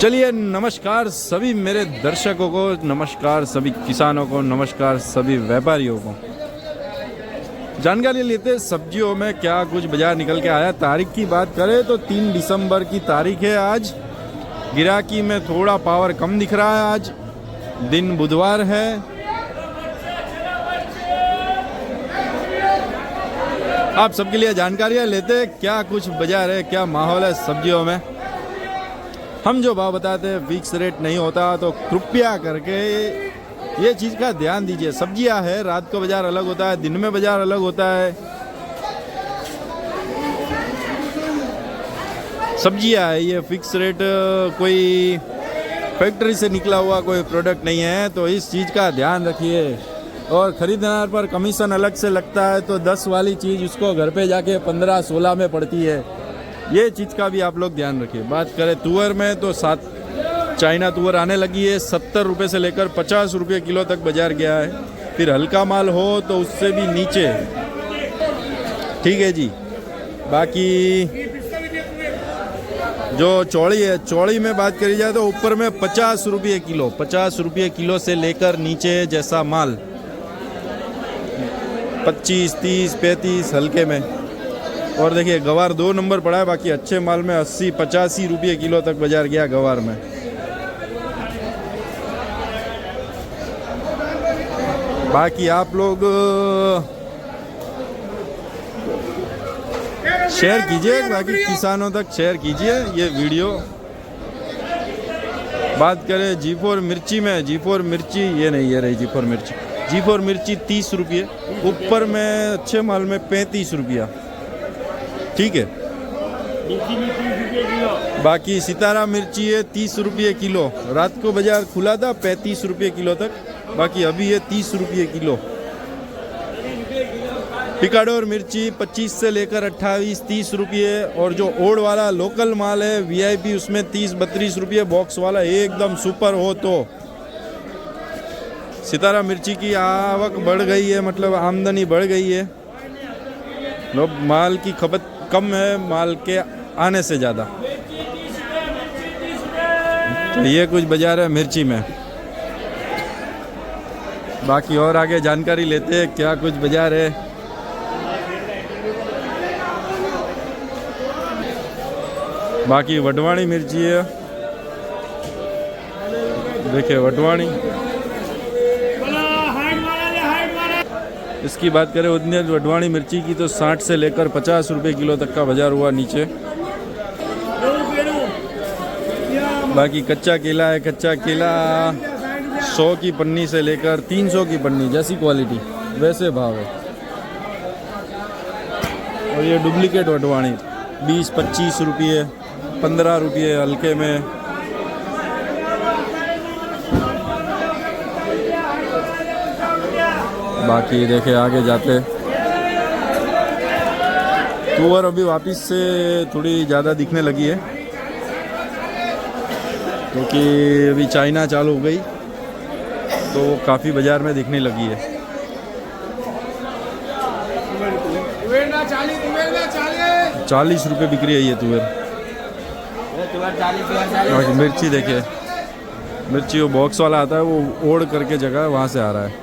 चलिए, नमस्कार सभी मेरे दर्शकों को, नमस्कार सभी किसानों को, नमस्कार सभी व्यापारियों को। जानकारी लेते सब्जियों में क्या कुछ बाजार निकल के आया। तारीख की बात करें तो 3 दिसंबर की तारीख है आज। गिराकी में थोड़ा पावर कम दिख रहा है। आज दिन बुधवार है। आप सबके लिए जानकारियाँ लेते क्या कुछ बाजार है, क्या माहौल है सब्जियों में। हम जो भाव बताते हैं फिक्स रेट नहीं होता, तो कृपया करके ये चीज़ का ध्यान दीजिए। सब्जियां है, रात को बाजार अलग होता है, दिन में बाजार अलग होता है। सब्जियां है, ये फिक्स रेट कोई फैक्ट्री से निकला हुआ कोई प्रोडक्ट नहीं है, तो इस चीज़ का ध्यान रखिए। और ख़रीदार पर कमीशन अलग से लगता है, तो 10 वाली चीज़ उसको घर पे जाके 15-16 में पड़ती है। ये चीज़ का भी आप लोग ध्यान रखिए। बात करें तुअर में तो 7 चाइना तुअर आने लगी है। 70 रुपये से लेकर 50 रुपये किलो तक बाजार गया है। फिर हल्का माल हो तो उससे भी नीचे, ठीक है जी। बाकी जो चौड़ी है, चौड़ी में बात करी जाए तो ऊपर में 50 रुपये किलो, 50 रुपये किलो से लेकर नीचे जैसा माल 25, 30, 35 हल्के में। और देखिए गवार 2 नंबर पड़ा है। बाकी अच्छे माल में 80-85 रुपये किलो तक बाजार गया गवार में। बाकी आप लोग शेयर कीजिए, बाकी किसानों तक शेयर कीजिए ये वीडियो। बात करें G4 मिर्ची में, G4 मिर्ची ये नहीं, ये रही G4 मिर्ची। G4 मिर्ची 30 रुपये, ऊपर में अच्छे माल में 35 रुपया, ठीक है। बाकी सितारा मिर्ची है 30 रुपये किलो। रात को बाजार खुला था 35 रुपये किलो तक, बाकी अभी ये 30 रुपये किलो। पिकाडोर मिर्ची 25 से लेकर 28-30 रुपये। और जो ओड वाला लोकल माल है VIP, उसमें 30-32 रुपये। बॉक्स वाला एकदम सुपर हो तो। सितारा मिर्ची की आवक बढ़ गई है, मतलब आमदनी बढ़ गई है। लोग माल की खपत कम है, माल के आने से ज़्यादा। तो ये कुछ बाजार है मिर्ची में। बाकी और आगे जानकारी लेते हैं क्या कुछ बाजार है। बाकी वटवाणी मिर्ची है, देखिए वटवाणी। इसकी बात करें उतनी वटवाणी मिर्ची की तो 60 से लेकर 50 रुपये किलो तक का बाजार हुआ नीचे। बाकी कच्चा केला है, कच्चा केला 100 की पन्नी से लेकर 300 की पन्नी, जैसी क्वालिटी वैसे भाव है। और ये डुप्लीकेट वटवाणी 20-25 रुपये, 15 रुपये हल्के में। बाकी देखे आगे जाते, तुअर अभी वापस से थोड़ी ज़्यादा दिखने लगी है, क्योंकि अभी चाइना चालू हो गई तो काफ़ी बाज़ार में दिखने लगी है। 40 रुपये बिक्री है ये तुअर। मिर्ची देखिए, मिर्ची वो बॉक्स वाला आता है, वो ओढ़ करके जगह वहाँ से आ रहा है।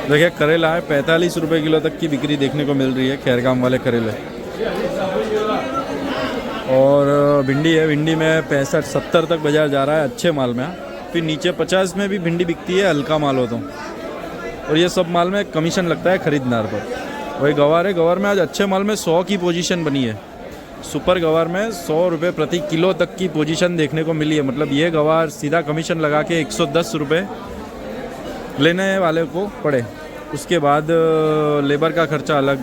देखिए करेला है 45 रुपये किलो तक की बिक्री देखने को मिल रही है, खैरगाम वाले करेले। और भिंडी है, भिंडी में 65-70 तक बाजार जा रहा है अच्छे माल में। फिर नीचे 50 में भी भिंडी बिकती है हल्का माल हो तो। और ये सब माल में कमीशन लगता है खरीददार पर। वही गवार है, गवार में आज अच्छे माल में 100 की पोजीशन बनी है। सुपर गवार में 100 रुपये प्रति किलो तक की पोजीशन देखने को मिली है। मतलब ये गवार सीधा कमीशन लगा के 110 रुपये लेने वाले को पड़े। उसके बाद लेबर का खर्चा अलग,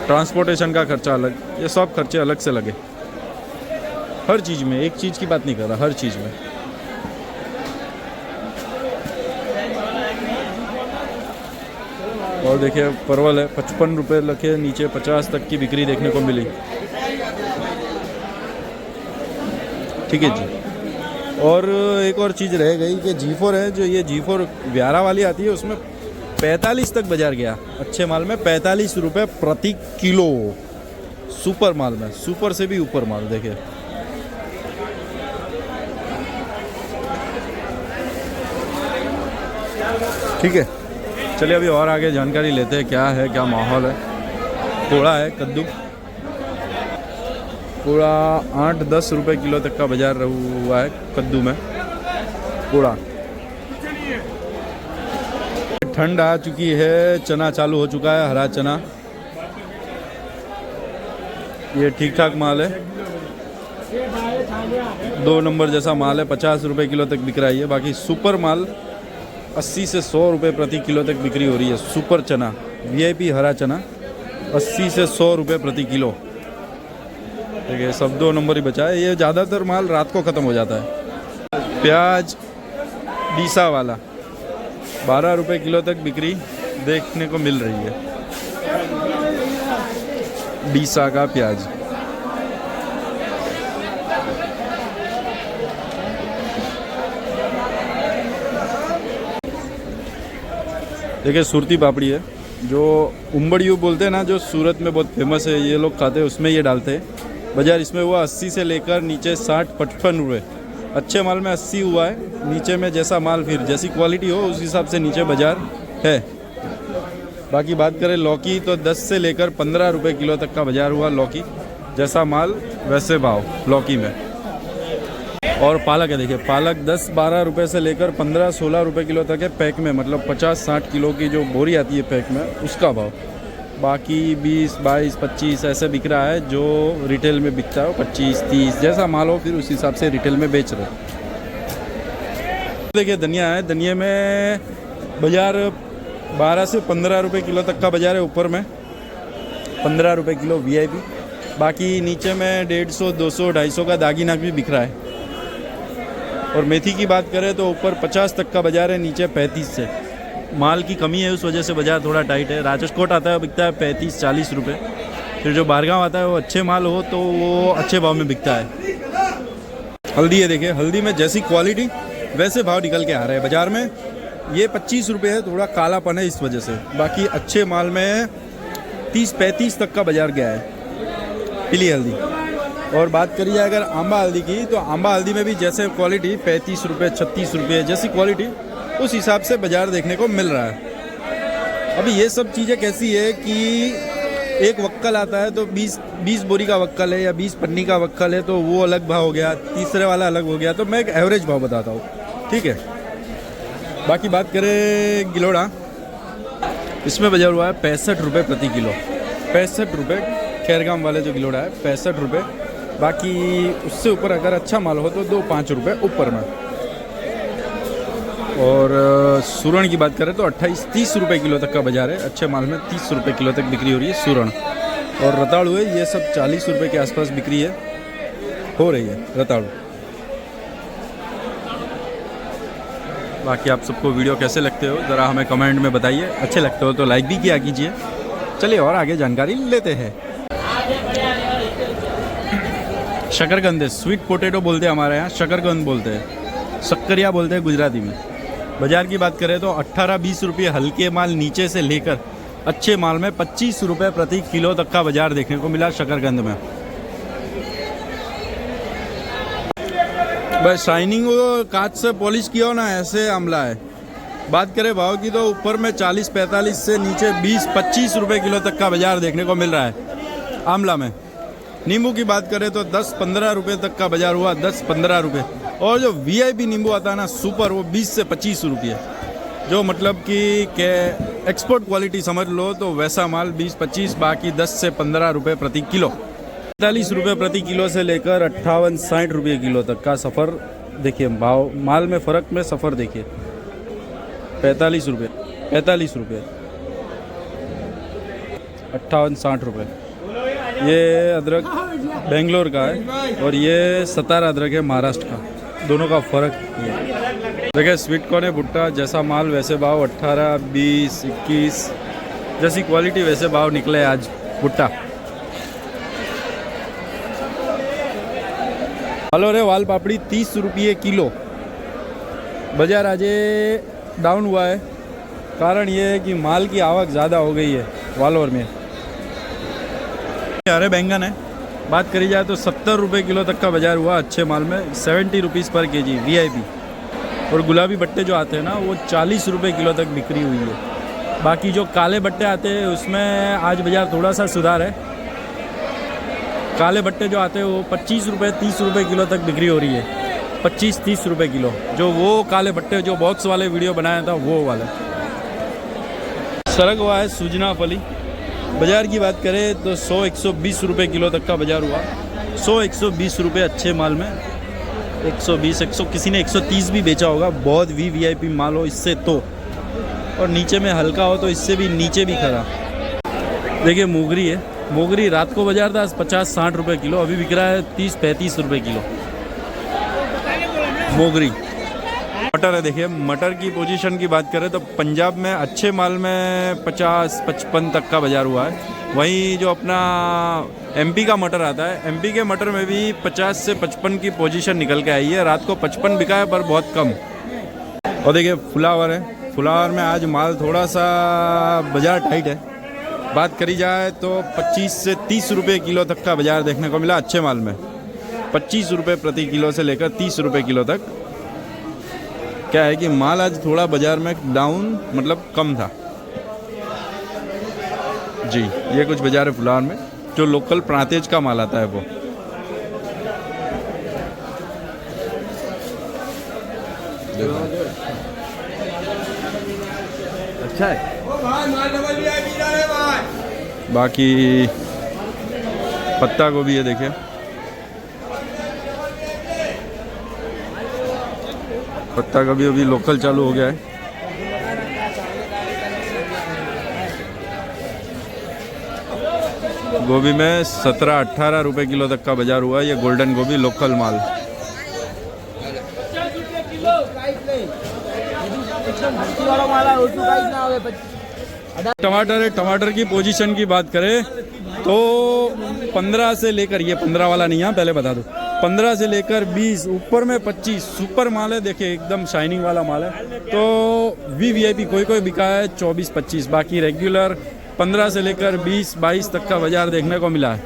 ट्रांसपोर्टेशन का खर्चा अलग, ये सब खर्चे अलग से लगे हर चीज़ में। एक चीज़ की बात नहीं कर रहा, हर चीज़ में। और देखिए परवल है 55 रुपये लखे, नीचे 50 तक की बिक्री देखने को मिली, ठीक है जी। और एक और चीज़ रह गई कि G4 है, जो ये G4 11 वाली आती है, उसमें 45 तक बाजार गया अच्छे माल में, 45 रुपये प्रति किलो। सुपर माल में, सुपर से भी ऊपर माल देखिए। ठीक है, चलिए अभी और आगे जानकारी लेते हैं क्या है, क्या माहौल है। कोड़ा है, कद्दू कोड़ा 8-10 रुपये किलो तक का बाजार हुआ है कद्दू में कोड़ा। ठंड आ चुकी है, चना चालू हो चुका है, हरा चना। ये ठीक ठाक माल है, 2 नंबर जैसा माल है, 50 रुपये किलो तक बिक रहा है। बाकी सुपर माल 80 से 100 रुपये प्रति किलो तक बिक्री हो रही है। सुपर चना, VIP हरा चना 80 से 100 रुपये प्रति किलो। ठीक है, सब 2 नंबर ही बचा है। ये ज़्यादातर माल रात को ख़त्म हो जाता है। प्याज डीसा वाला 12 रुपये किलो तक बिक्री देखने को मिल रही है। डीसा का प्याज देखिए, सुरती पापड़ी है, जो उम्बड़ियों बोलते हैं ना, जो सूरत में बहुत फेमस है, ये लोग खाते हैं, उसमें ये डालते हैं। बाजार इसमें हुआ 80 से लेकर नीचे 60-55 रुपये। अच्छे माल में 80 हुआ है, नीचे में जैसा माल फिर जैसी क्वालिटी हो उस हिसाब से नीचे बाजार है। बाकी बात करें लौकी तो 10 से लेकर 15 रुपये किलो तक का बाजार हुआ। लौकी जैसा माल वैसे भाव लौकी में। और पालक है, देखिए पालक 10-12 रुपये से लेकर 15-16 रुपये किलो तक है पैक में, मतलब 50-60 किलो की जो बोरी आती है पैक में उसका भाव। बाकी 20-22-25 ऐसे बिक रहा है, जो रिटेल में बिकता है 25-30 जैसा माल हो फिर उस हिसाब से रिटेल में बेच रहे। देखिए धनिया है, धनिया में बाजार 12 से 15 रुपये किलो तक का बाजार है। ऊपर में 15 रुपये किलो VIP। बाकी नीचे में 150, 200, 250 का दागी नाक भी बिक रहा है। और मेथी की बात करें तो ऊपर 50 तक का बाजार है, नीचे 35 से। माल की कमी है, उस वजह से बाजार थोड़ा टाइट है। राजकोट आता है बिकता है 35-40 रुपये। फिर जो बारगांव आता है वो अच्छे माल हो तो वो अच्छे भाव में बिकता है। हल्दी है, देखिए हल्दी में जैसी क्वालिटी वैसे भाव निकल के आ रहे हैं बाज़ार में। ये 25 रुपये है, थोड़ा कालापन है इस वजह से। बाकी अच्छे माल में 30-35 तक का बाजार गया है पीली हल्दी। और बात करिए अगर आंबा हल्दी की, तो आंबा हल्दी में भी जैसे क्वालिटी 35 रुपये 36 रुपये जैसी क्वालिटी उस हिसाब से बाज़ार देखने को मिल रहा है। अभी ये सब चीज़ें कैसी है कि एक वक्कल आता है तो 20 बोरी का वक्कल है या 20 पन्नी का वक्कल है तो वो अलग भाव हो गया, तीसरे वाला अलग हो गया। तो मैं एक एवरेज भाव बताता हूँ, ठीक है। बाकी बात करें गिलोड़ा, इसमें बाजार हुआ है 65 रुपये प्रति किलो। 65 रुपये खैरगाम वाले जो गिलोड़ा है 65 रुपये। बाकी उससे ऊपर अगर अच्छा माल हो तो 2-5 रुपये ऊपर में। और सूरण की बात करें तो 28-30 रुपये किलो तक का बाजार है। अच्छे माल में 30 रुपये किलो तक बिक्री हो रही है सूरण। और रताड़ू है, ये सब 40 रुपये के आसपास बिक्री है, हो रही है रताड़ू। बाकी आप सबको वीडियो कैसे लगते हो ज़रा हमें कमेंट में बताइए। अच्छे लगते हो तो लाइक भी किया कीजिए। चलिए और आगे जानकारी लेते हैं। शकरकंद है, स्वीट पोटैटो बोलते हैं हमारे यहाँ, शकरकंद बोलते हैं, शक्करिया बोलते हैं गुजराती में। बाज़ार की बात करें तो 18-20 रुपये हल्के माल नीचे से लेकर अच्छे माल में 25 रुपये प्रति किलो तक का बाजार देखने को मिला शकरकंद में। बस शाइनिंग वो कांच से पॉलिश किया हो ना, ऐसे आमला है। बात करें भाव की तो ऊपर में 40-45 से नीचे 20-25 रुपये किलो तक का बाजार देखने को मिल रहा है आमला में। नींबू की बात करें तो 10-15 रुपये तक का बाजार हुआ, 10-15 रुपये। और जो VIP नींबू आता है ना सुपर, वो 20 से 25 रुपये, जो मतलब कि एक्सपोर्ट क्वालिटी समझ लो तो वैसा माल 20-25, बाकी 10 से 15 रुपये प्रति किलो। 45 रुपये प्रति किलो से लेकर 58-60 रुपये किलो तक का सफ़र देखिए। भाव माल में फ़र्क में सफ़र देखिए। 45 रुपये 58-60 रुपये। ये अदरक बेंगलोर का है और ये सतारा अदरक है महाराष्ट्र का, दोनों का फ़र्क है। देखिए स्वीट कॉर्न है, भुट्टा जैसा माल वैसे भाव, 18, 20, 21 जैसी क्वालिटी वैसे भाव निकले आज भुट्टा। हलो रे वाल पापड़ी 30 रुपये किलो। बाजार आज डाउन हुआ है कारण ये है कि माल की आवक ज़्यादा हो गई है वालोर में। हरे बैंगन है, बात करी जाए तो 70 रुपये किलो तक का बाजार हुआ अच्छे माल में, 70 रुपीज़ पर केजी VIP। और गुलाबी बट्टे जो आते हैं ना वो 40 रुपये किलो तक बिक्री हुई है। बाकी जो काले बट्टे आते हैं उसमें आज बाज़ार थोड़ा सा सुधार है। काले बट्टे जो आते हैं वो 25 रुपये 30 रुपये किलो तक बिक्री हो रही है, 25-30 रुपये किलो। जो वो काले बट्टे जो बॉक्स वाले वीडियो बनाया था वो वाले। सरक हुआ है सूजना फली। बाज़ार की बात करें तो 100-120 रुपये किलो तक का बाज़ार हुआ। 100-120 रुपये अच्छे माल में, 120-100 किसी ने 130 भी बेचा होगा, बहुत VIP माल हो इससे तो। और नीचे में हल्का हो तो इससे भी नीचे भी खरा। देखिए मोगरी है, मोगरी रात को बाज़ार था 50-60 रुपये किलो, अभी बिक रहा है 30-35 रुपये किलो मोगरी। मटर है, देखिए मटर की पोजीशन की बात करें तो पंजाब में अच्छे माल में 50-55 तक का बाज़ार हुआ है। वहीं जो अपना MP का मटर आता है, MP के मटर में भी 50 से 55 की पोजीशन निकल के आई है। रात को 55 बिका है पर बहुत कम। और देखिए फ्लावर है, फ्लावर में आज माल थोड़ा सा बाज़ार टाइट है। बात करी जाए तो 25 से 30 रुपये किलो तक का बाज़ार देखने को मिला अच्छे माल में, 25 रुपये प्रति किलो से लेकर 30 रुपये किलो तक। क्या है कि माल आज थोड़ा बाज़ार में डाउन मतलब कम था जी। ये कुछ बाज़ार है फ्लावर में, जो लोकल प्रांतेज का माल आता है वो। अच्छा है। बाकी पत्ता गोभी है, देखिए पत्ता गोभी अभी लोकल चालू हो गया है। गोभी में 17-18 रुपये किलो तक का बाज़ार हुआ है। ये गोल्डन गोभी लोकल माल। टमाटर है, टमाटर की पोजीशन की बात करें तो 15 से लेकर, ये 15 वाला नहीं है पहले बता दो, 15 से लेकर 20, ऊपर में 25 सुपर माल है। देखिए एकदम शाइनिंग वाला माल है। तो VIP कोई कोई बिका है 24-25, बाकी रेगुलर 15 से लेकर 20-22 तक का बाज़ार देखने को मिला है।